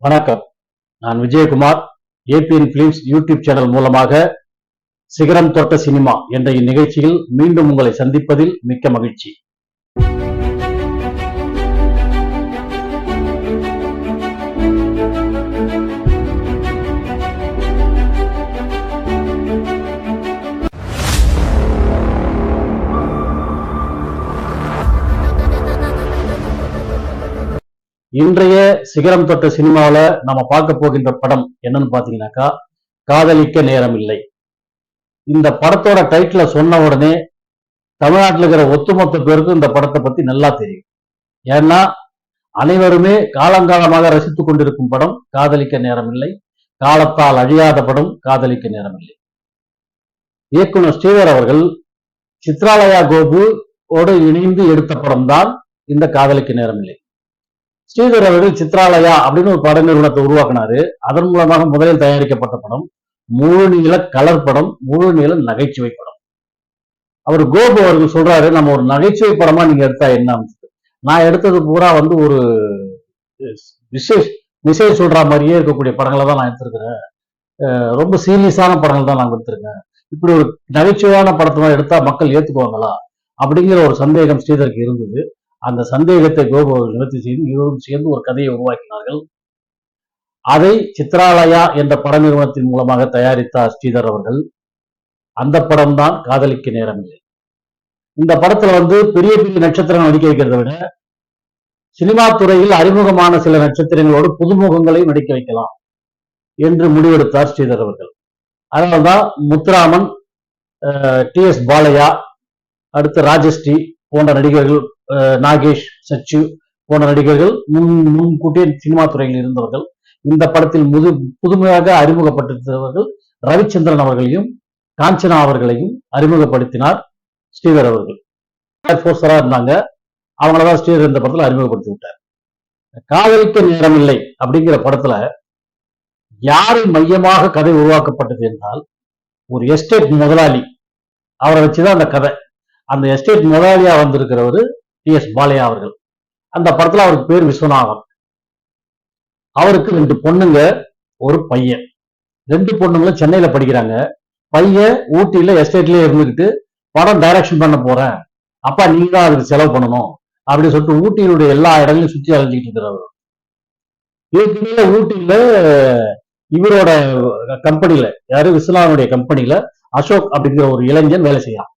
வணக்கம். நான் Vijayakumar. ABN films YouTube channel மூலமாக சிகரம் தொட்ட சினிமா என்ற இந்நிகழ்ச்சியில் மீண்டும் உங்களை சந்திப்பதில் மிக்க மகிழ்ச்சி. இன்றைய சிகரம் தொட்ட சினிமாவில நம்ம பார்க்க போகின்ற படம் என்னன்னு பாத்தீங்கன்னாக்கா காதலிக்க நேரம் இல்லை. இந்த படத்தோட டைட்டில சொன்ன உடனே தமிழ்நாட்டில் இருக்கிற ஒட்டுமொத்த பேருக்கும் இந்த படத்தை பத்தி நல்லா தெரியும். ஏன்னா அனைவருமே காலங்காலமாக ரசித்துக் கொண்டிருக்கும் படம் காதலிக்க நேரம் இல்லை. காலத்தால் அழியாத படம் காதலிக்க நேரம் இல்லை. இயக்குனர் ஸ்ரீதர் அவர்கள் சித்ராலயா கோபுவோடு இணைந்து எடுத்த படம் தான் இந்த காதலிக்க நேரம் இல்லை. ஸ்ரீதர் அவர்கள் சித்ராலயா அப்படின்னு ஒரு பட நிறுவனத்தை உருவாக்கினாரு. அதன் மூலமாக முதலில் தயாரிக்கப்பட்ட படம் முழு நீள கலர் படம், முழு நீள நகைச்சுவை படம். அவர் கோபு அவர்கள் சொல்றாரு, நம்ம ஒரு நகைச்சுவை படமா நீங்க எடுத்தா என்ன? நான் எடுத்தது பூரா ஒரு விசேஷ் சொல்ற மாதிரியே இருக்கக்கூடிய படங்களை தான் நான் எடுத்திருக்கிறேன். ரொம்ப சீரியஸான படங்கள் தான் நான் எடுத்திருக்கேன். இப்படி ஒரு நகைச்சுவையான படத்தை எடுத்தா மக்கள் ஏத்துக்குவாங்களா அப்படிங்கிற ஒரு சந்தேகம் ஸ்ரீதருக்கு இருந்தது. அந்த சந்தேகத்தை கோபு அவர்கள் நிவர்த்தி செய்து இருவரும் சேர்ந்து ஒரு கதையை உருவாக்கினார்கள். அதை சித்ராலயா என்ற பட நிறுவனத்தின் மூலமாக தயாரித்தார் ஸ்ரீதர் அவர்கள். அந்த படம் தான் காதலிக்க நேரம் இல்லை. இந்த படத்துல பெரிய பெரிய நட்சத்திரங்கள் நடிக்க வைக்கிறத விட சினிமா துறையில் அறிமுகமான சில நட்சத்திரங்களோடு புதுமுகங்களையும் நடிக்க வைக்கலாம் என்று முடிவெடுத்தார் ஸ்ரீதர் அவர்கள். அதனால்தான் முத்துராமன், டி.எஸ். பாலையா, அடுத்து ராஜஸ்ரீ போன்ற நடிகர்கள், நாகேஷ், சச்சு போன்ற நடிகர்கள் முன்கூட்டிய சினிமா துறையில் இருந்தவர்கள். இந்த படத்தில் புதுமையாக அறிமுகப்பட்டிருந்தவர்கள் ரவிச்சந்திரன் அவர்களையும் காஞ்சனா அவர்களையும் அறிமுகப்படுத்தினார் ஸ்ரீதர் அவர்கள். இருந்தாங்க, அவங்களதான் ஸ்ரீதர் இந்த படத்துல அறிமுகப்படுத்தி விட்டார். காதலிக்க நேரம் இல்லை அப்படிங்கிற படத்துல யாரை மையமாக கதை உருவாக்கப்பட்டது என்றால் ஒரு எஸ்டேட் முதலாளி, அவரை வச்சுதான் அந்த கதை. அந்த எஸ்டேட் முதலாளியா வந்திருக்கிறவர் டி.எஸ். பாலையா அவர்கள். அந்த படத்துல அவருக்கு பேர் விஸ்வநாதன். அவருக்கு 2 பொண்ணுங்க, ஒரு பையன். 2 பொண்ணுங்களும் சென்னையில படிக்கிறாங்க. பையன் ஊட்டியில எஸ்டேட்லயே இருந்துகிட்டு படம் டைரக்ஷன் பண்ண போறேன், அப்பா நீங்க தான் அதுக்கு செலவு பண்ணணும் அப்படின்னு சொல்லிட்டு ஊட்டியினுடைய எல்லா இடங்களையும் சுற்றி அலைஞ்சிட்டு இருக்கிறவர். இதுக்கு ஊட்டியில இவரோட கம்பெனில, யாரு விஸ்வநாதனுடைய கம்பெனில அசோக் அப்படிங்கிற ஒரு இளைஞன் வேலை செய்யறான்.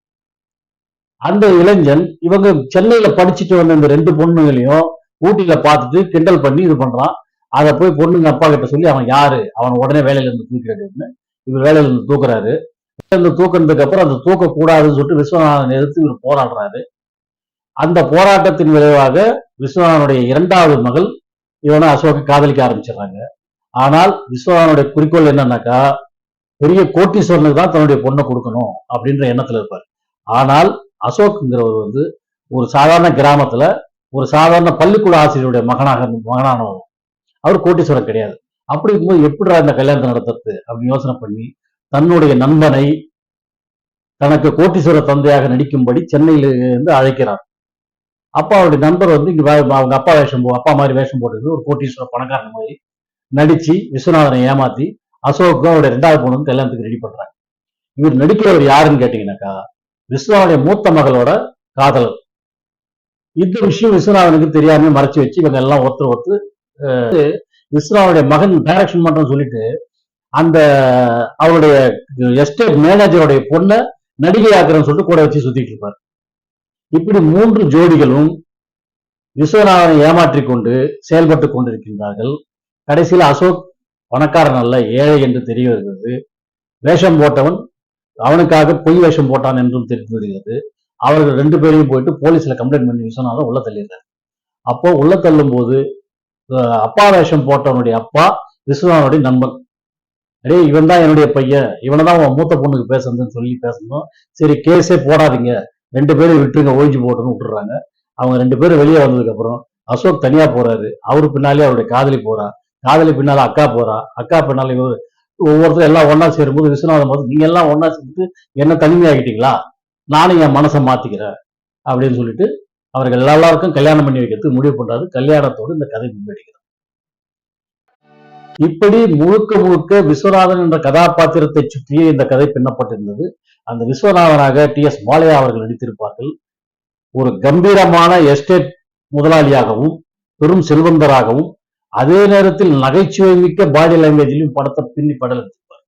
அந்த இளைஞன் இவங்க சென்னையில படிச்சுட்டு வந்த இந்த 2 பொண்ணுங்களையும் ஊட்டியில பார்த்துட்டு கிண்டல் பண்ணி இது பண்றான். அதை போய் பொண்ணுங்க அப்பா கிட்ட சொல்லி அவன் யாரு, அவன் உடனே வேலையில இருந்து தூக்கிறாருன்னு இவர் வேலையில இருந்து தூக்குறாரு. தூக்குறதுக்கு அப்புறம் அந்த தூக்க கூடாதுன்னு சொல்லிட்டு விஸ்வநாதன் எதிர்த்து இவர் போராடுறாரு. அந்த போராட்டத்தின் விளைவாக விஸ்வநாதனுடைய 2வது மகள் இவனை அசோக காதலிக்க ஆரம்பிச்சிடுறாங்க. ஆனால் விஸ்வநாதனுடைய குறிக்கோள் என்னன்னாக்கா பெரிய கோட்டீஸ்வரனுக்கு தான் தன்னுடைய பொண்ணை கொடுக்கணும் அப்படின்ற எண்ணத்துல இருப்பார். ஆனால் அசோக்குங்கிறவர் ஒரு சாதாரண கிராமத்துல ஒரு சாதாரண பள்ளிக்கூட ஆசிரியருடைய மகனானவர். அவர் கோட்டீஸ்வரர் கிடையாது. அப்படி இருக்கும்போது எப்படிடா இந்த கல்யாணத்தை நடத்துறது அப்படின்னு யோசனை பண்ணி தன்னுடைய நண்பனை தனக்கு கோட்டீஸ்வர தந்தையாக நடிக்கும்படி சென்னையிலிருந்து அழைக்கிறார். அப்பா அவருடைய நண்பர் இங்க அவங்க அப்பா அப்பா மாதிரி வேஷம் போட்டு ஒரு கோட்டீஸ்வர பணக்காரன் மாதிரி நடிச்சு விஸ்வநாதனை ஏமாத்தி அசோக்கும் அவருடைய 2வது பொண்ணுக்கு கல்யாணத்துக்கு ரெடி பண்றாங்க. இவர் நடிக்கிறவர் யாருன்னு கேட்டீங்கன்னாக்கா விஸ்வநாதனுடைய மூத்த மகளோட காதலர். இந்த விஷயம் விஸ்வநாதனுக்கு தெரியாம மறைச்சு வச்சு இவங்க எல்லாம் ஒருத்தர் விஸ்வநாதனுடைய மகன் டைரக்ஷன் பண்றோம்னு சொல்லிட்டு அந்த அவருடைய எஸ்டேட் மேனேஜருடைய பொண்ணை நடிகை ஆக்குறன்னு சொல்லிட்டு கூட வச்சு சுத்திட்டு இருப்பார். இப்படி 3 ஜோடிகளும் விஸ்வநாதனை ஏமாற்றிக் கொண்டு செயல்பட்டு கொண்டிருக்கின்றார்கள். கடைசியில் அசோக் பணக்காரன் அல்ல, ஏழை என்று தெரிய வருகிறது. வேஷம் போட்டவன் அவனுக்காக பொய் வேஷம் போட்டான் என்றும் தெரிந்து வருகிறது. அவர்கள் 2 பேரையும் போயிட்டு போலீஸ்ல கம்ப்ளைண்ட் பண்ணி விஸ்வநாதன் உள்ள தள்ளிடுறாரு. அப்போ உள்ள தள்ளும் போது அப்பா வேஷம் போட்டவனுடைய அப்பா விஸ்வநாதனுடைய நண்பன், அடே இவன் தான் என்னுடைய பையன், இவனை தான் உன் மூத்த பொண்ணுக்கு பேசணும்னு சொல்லி பேசணும். சரி கேஸே போடாதீங்க, 2 பேரும் விட்டுருங்க, ஒழிஞ்சு போட்டுன்னு விட்டுறாங்க. அவங்க 2 பேரும் வெளியே வந்ததுக்கு அப்புறம் அசோக் தனியா போறாரு. அவரு பின்னாலே அவருடைய காதலி போறா, காதலி பின்னால அக்கா போறா, அக்கா பின்னால இவரு, ஒவ்வொருத்தரும் எல்லாம் ஒன்னா சேரும்போது விஸ்வநாதன் போது நீங்க எல்லாம் ஒன்னா சேர்ந்து என்ன தனிமையாகிட்டீங்களா, நானும் என் மனசை மாத்திக்கிறேன் அப்படின்னு சொல்லிட்டு அவர்கள் எல்லாருக்கும் கல்யாணம் பண்ணி வைக்கிறதுக்கு முடிவு பண்றாரு. கல்யாணத்தோடு இந்த கதை முன்னெடுக்கிறது. இப்படி முழுக்க முழுக்க விஸ்வநாதன் என்ற கதாபாத்திரத்தை சுற்றியே இந்த கதை பின்னப்பட்டிருந்தது. அந்த விஸ்வநாதனாக டி.எஸ். பாலையா அவர்கள் நடித்திருப்பார்கள். ஒரு கம்பீரமான எஸ்டேட் முதலாளியாகவும் பெரும் செல்வந்தராகவும் அதே நேரத்தில் நகைச்சுவை மிக்க பாடி லாங்குவேஜிலும் படத்தை பின்னி படலெடுத்திருப்பார்.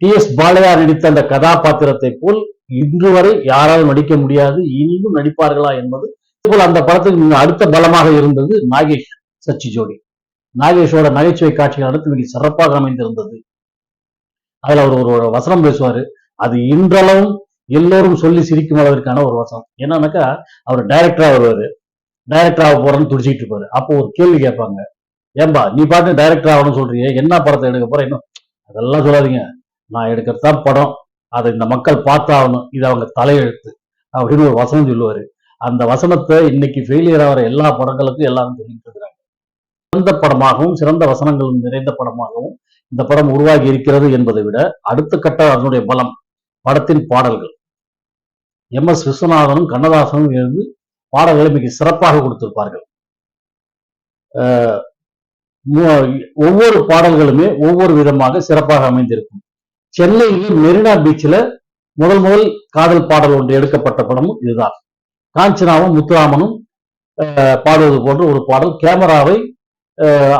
டி.எஸ். பாலையா நடித்த அந்த கதாபாத்திரத்தை போல் இன்று வரை யாராலும் நடிக்க முடியாது, இனியும் நடிப்பார்களா என்பது. இதேபோல் அந்த படத்துக்கு அடுத்த பலமாக இருந்தது நாகேஷ் சச்சி ஜோடி. நாகேஷோட நகைச்சுவை காட்சிகள் அடுத்து மிக சிறப்பாக அமைந்திருந்தது. அதுல அவர் ஒரு வசனம் பேசுவாரு, அது இன்றளவும் எல்லோரும் சொல்லி சிரிக்கும் அளவிற்கான ஒரு வசனம். என்னன்னாக்கா, அவர் டைரக்டரா வருவாரு, டைரக்டர் ஆக போறேன்னு துடிச்சிட்டு இருப்பாரு. அப்போ ஒரு கேள்வி கேட்பாங்க, ஏன்பா நீ பாட்டு டைரக்டர் ஆகணும்னு சொல்றீங்க, என்ன படத்தை எடுக்க போற? இன்னும் அதெல்லாம் சொல்லாதீங்க, நான் எடுக்கிறது தான் படம், அதை இந்த மக்கள் பார்த்தாகணும், இது அவங்க தலையெழுத்து அப்படின்னு ஒரு வசனம் சொல்லுவாரு. அந்த வசனத்தை இன்னைக்கு ஃபெயிலியர் ஆகிற எல்லா படங்களுக்கும் எல்லாரும் சொல்லிட்டு இருக்கிறாங்க. சிறந்த படமாகவும் சிறந்த வசனங்கள் நிறைந்த படமாகவும் இந்த படம் உருவாகி இருக்கிறது என்பதை விட அடுத்த கட்ட அதனுடைய பலம் படத்தின் பாடல்கள். எம்.எஸ். விஸ்வநாதனும் கண்ணதாசனும் இருந்து பாடல்களை மிக சிறப்பாக கொடுத்திருப்பார்கள். ஒவ்வொரு பாடல்களுமே ஒவ்வொரு விதமாக சிறப்பாக அமைந்திருக்கும். சென்னையில் மெரினா பீச்சில் முதல் காதல் பாடல் ஒன்று எடுக்கப்பட்ட படமும் இதுதான். காஞ்சனாவும் முத்துராமனும் பாடுவது போன்ற ஒரு பாடல். கேமராவை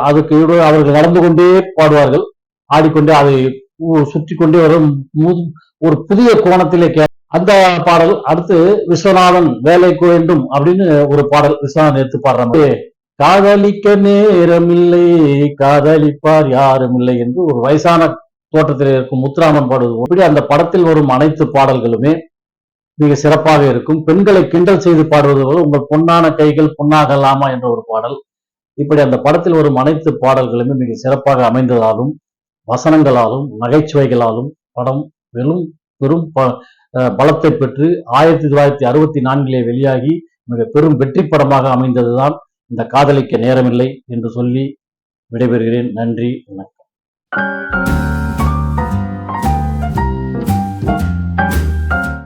அதுக்கு அவர்கள் நடந்து கொண்டே பாடுவார்கள், ஆடிக்கொண்டே அதை சுற்றி கொண்டே வரும் ஒரு புதிய கோணத்திலே அந்த பாடல். அடுத்து விஸ்வநாதன் வேலைக்கு வேண்டும் அப்படின்னு ஒரு பாடல் விஸ்வநாதன் எடுத்து பாடுற மாதிரி, காதலிக்க நேரம் இல்லை காதலிப்பார் யாரும் இல்லை என்று ஒரு வயசான தோற்றத்தில் இருக்கும் முத்துராமன் பாடுவது. இப்படி அந்த படத்தில் வரும் அனைத்து பாடல்களுமே மிக சிறப்பாக இருக்கும். பெண்களை கிண்டல் செய்து பாடுவது போல உங்கள் பொன்னான கைகள் பொன்னாகலாமா என்ற ஒரு பாடல். இப்படி அந்த படத்தில் வரும் அனைத்து பாடல்களுமே மிக சிறப்பாக அமைந்ததாலும் வசனங்களாலும் நகைச்சுவைகளாலும் படம் பெரும் பலத்தை பெற்று 1964 வெளியாகி மிக பெரும் வெற்றி படமாக அமைந்ததுதான் இந்த காதலிக்க நேரமில்லை என்று சொல்லி விடைபெறுகிறேன். நன்றி, வணக்கம்.